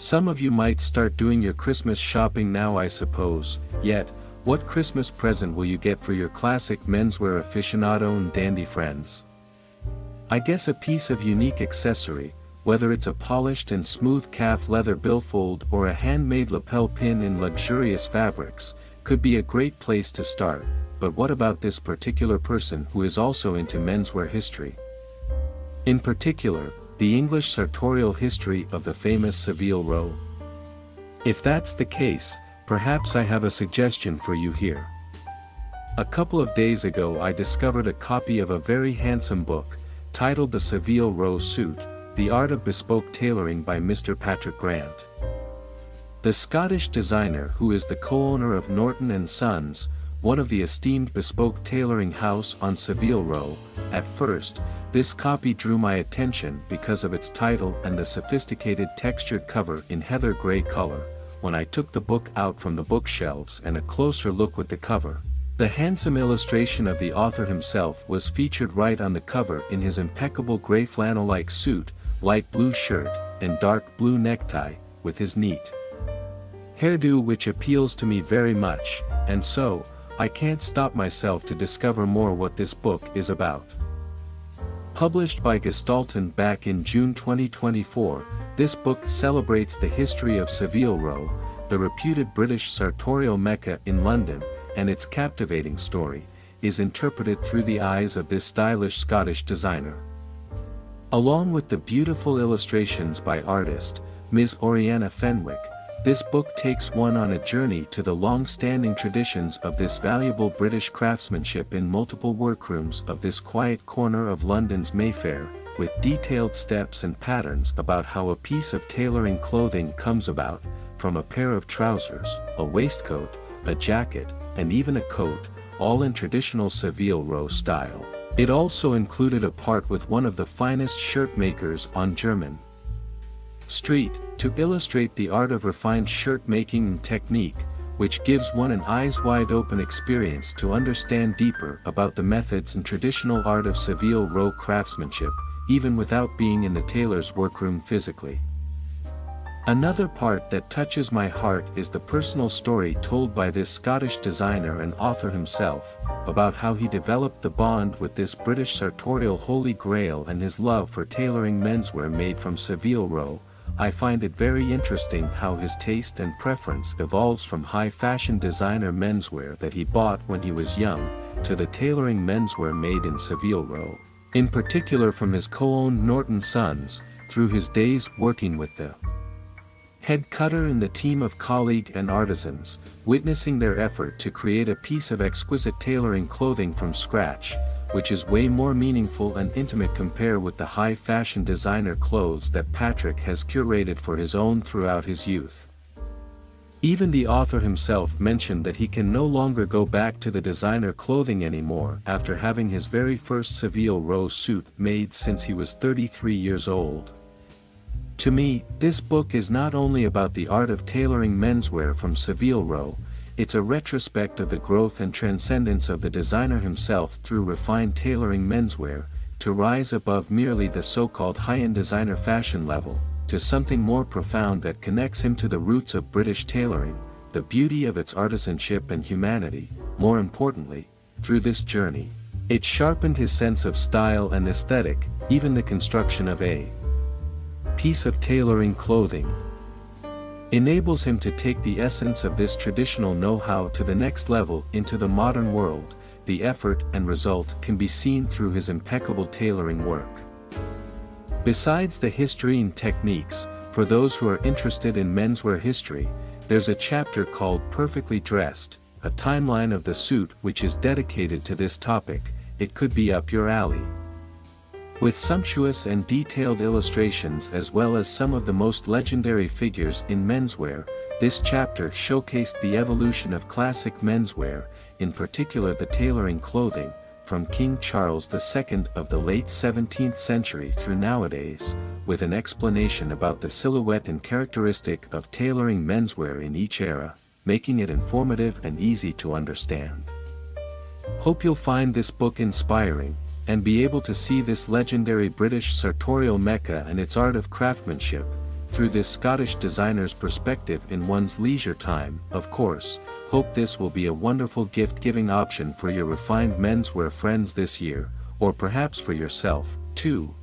Some of you might start doing your Christmas shopping now, I suppose, yet, what Christmas present will you get for your classic menswear aficionado and dandy friends? I guess a piece of unique accessory, whether it's a polished and smooth calf leather billfold or a handmade lapel pin in luxurious fabrics, could be a great place to start. But what about this particular person who is also into menswear history? In particular, the English sartorial history of the famous Savile Row. If that's the case, perhaps I have a suggestion for you here. A couple of days ago I discovered a copy of a very handsome book, titled The Savile Row Suit, The Art of Bespoke Tailoring by Mr. Patrick Grant. The Scottish designer who is the co-owner of Norton and Sons, one of the esteemed bespoke tailoring house on Savile Row. At first, this copy drew my attention because of its title and the sophisticated textured cover in heather gray color. When I took the book out from the bookshelves and a closer look with the cover, the handsome illustration of the author himself was featured right on the cover in his impeccable gray flannel-like suit, light blue shirt, and dark blue necktie, with his neat hairdo which appeals to me very much, and so, I can't stop myself to discover more what this book is about. Published by Gestalten back in June 2024, this book celebrates the history of Savile Row, the reputed British sartorial mecca in London, and its captivating story is interpreted through the eyes of this stylish Scottish designer. Along with the beautiful illustrations by artist, Ms. Oriana Fenwick, this book takes one on a journey to the long-standing traditions of this valuable British craftsmanship in multiple workrooms of this quiet corner of London's Mayfair, with detailed steps and patterns about how a piece of tailoring clothing comes about, from a pair of trousers, a waistcoat, a jacket, and even a coat, all in traditional Savile Row style. It also included a part with one of the finest shirt makers on Jermyn Street, to illustrate the art of refined shirt making and technique, which gives one an eyes-wide-open experience to understand deeper about the methods and traditional art of Savile Row craftsmanship, even without being in the tailor's workroom physically. Another part that touches my heart is the personal story told by this Scottish designer and author himself, about how he developed the bond with this British sartorial holy grail and his love for tailoring menswear made from Savile Row. I find it very interesting how his taste and preference evolves from high-fashion designer menswear that he bought when he was young, to the tailoring menswear made in Savile Row, in particular from his co-owned Norton Sons, through his days working with the head cutter and the team of colleague and artisans, witnessing their effort to create a piece of exquisite tailoring clothing from scratch, which is way more meaningful and intimate compared with the high-fashion designer clothes that Patrick has curated for his own throughout his youth. Even the author himself mentioned that he can no longer go back to the designer clothing anymore after having his very first Savile Row suit made since he was 33 years old. To me, this book is not only about the art of tailoring menswear from Savile Row, it's a retrospect of the growth and transcendence of the designer himself through refined tailoring menswear, to rise above merely the so-called high-end designer fashion level, to something more profound that connects him to the roots of British tailoring, the beauty of its artisanship and humanity. More importantly, through this journey, it sharpened his sense of style and aesthetic. Even the construction of a piece of tailoring clothing enables him to take the essence of this traditional know-how to the next level into the modern world. The effort and result can be seen through his impeccable tailoring work. Besides the history and techniques, for those who are interested in menswear history, there's a chapter called Perfectly Dressed, a timeline of the suit which is dedicated to this topic. It could be up your alley. With sumptuous and detailed illustrations as well as some of the most legendary figures in menswear, this chapter showcased the evolution of classic menswear, in particular the tailoring clothing, from King Charles II of the late 17th century through nowadays, with an explanation about the silhouette and characteristic of tailoring menswear in each era, making it informative and easy to understand. Hope you'll find this book inspiring, and be able to see this legendary British sartorial mecca and its art of craftsmanship, through this Scottish designer's perspective in one's leisure time, of course. Hope this will be a wonderful gift-giving option for your refined menswear friends this year, or perhaps for yourself, too.